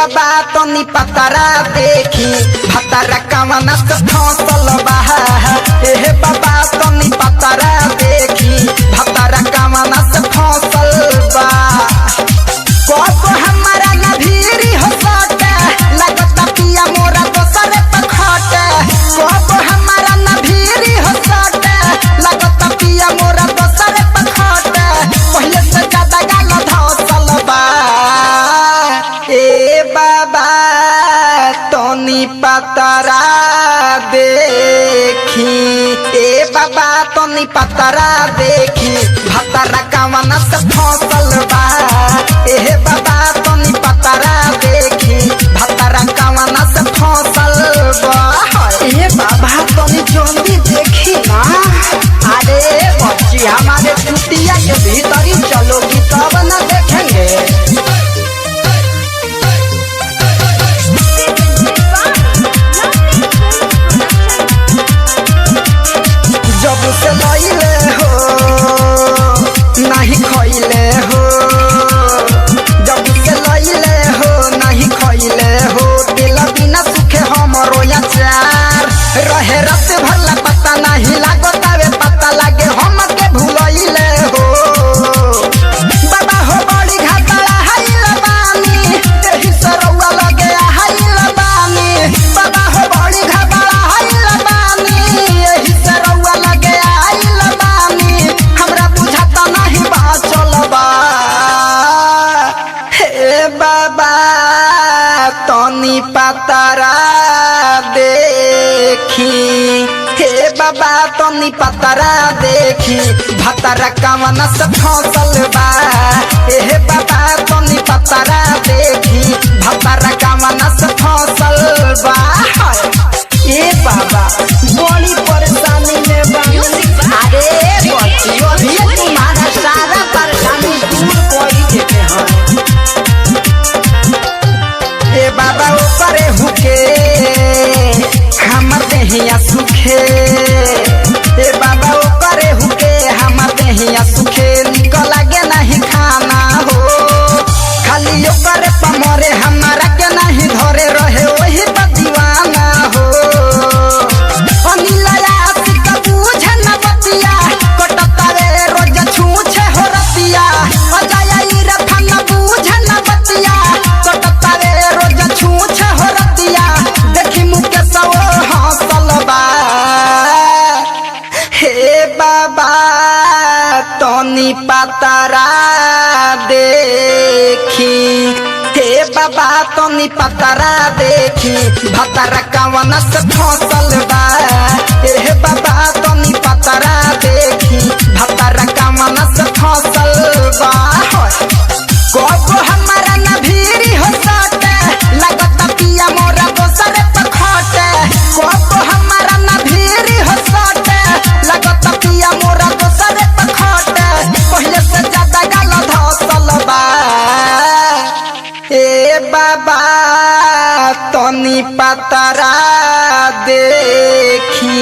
बाबा तनी पतरा देखी भतरा कवना से फसल बा। हे बाबा तनी पतरा देखी भतरा कवना से फसल बा। कब हमारा नभीरी हो सके लगता पिया मोरा दोसर पखटे। कब हमारा नभीरी हो सके लगता पिया मोरा दोसर पखटे। पहले से ज्यादा गाल धसल बा। ए बाबा तनी पतरा देखी ए बाबा तनी पतरा देखी भतरा कवना से फसल बा। ए बाबा तनी पतरा देखी भतरा कवना से फसल बा। ए बाबा तनी जल्दी देखी ना। अरे बच्ची हमारे कुटिया के भीतर ही चलोगी तब ना देखेंगे। जब से लइले हो नहीं खइले हो। जब से लइले हो नहीं खइले हो। दिल बिना सुखे हमरो अचार रहे रत भला पता नहीं लागतावे पता लागे हम के भूलइले हो। बाबा हो बड़ी घाटा हाइल बानी एही सरौआ लगे हाइल बानी। बाबा हो बड़ी घाटा हाइल बानी एही सरौआ लगे हाइल बानी। हमरा बुझाता नहीं बाचल बा। हे बाबा तनी पतरा देखी हे बाबा तनी पतरा देखी भतरा कवना से फसल बा। हे बाबा तनी पतरा देखी भतरा कवना से फसल बा। ए बाबा बड़ी परेशानी में बा। अरे बच्चियों भी तुम्हारा सारा परेशानी दूर कोई देते हैं। ए बाबा ऊपरे हुके हमर देहिया सुखे। ए बाबा ऊपरे हुके हमर देहिया सुखे। निकल लागे नहीं खाना हो खाली ऊपरे पमरे हमारा के नहीं धरे रहे वही पर दीवाना हो। अनिलया सिक बुझे न बतिया कटता रे रोज छूछे हो रतिया। अजय इरफान बुझे न बतिया कटता रे रोज छूछे हो रतिया। देखी मुके सो हंसल बा। हे बाबा तनी पतरा देखी हे बाबा तनी पतरा देखी भतरा कवना से फसल बा। हे बाबा तनी पतरा देखी भतरा कवना से फसल बा। कब हमारा नभीरी हो सके लगता पिया मोरा दोसर पखटे। कब हमारा नभीरी हो सके लगता पिया मोरा दोसर पखटे। पहले से ज्यादा गाल धसल बा। ए बाबा तनी पतरा देखी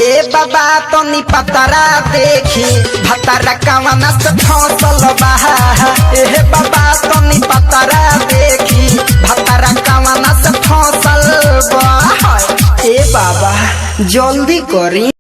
ए बाबा तनी पतरा देखी भतरा कवना से फसल बा। ए बाबा तनी पतरा देखी भतरा कवना से फसल बा। ए बाबा जल्दी करी।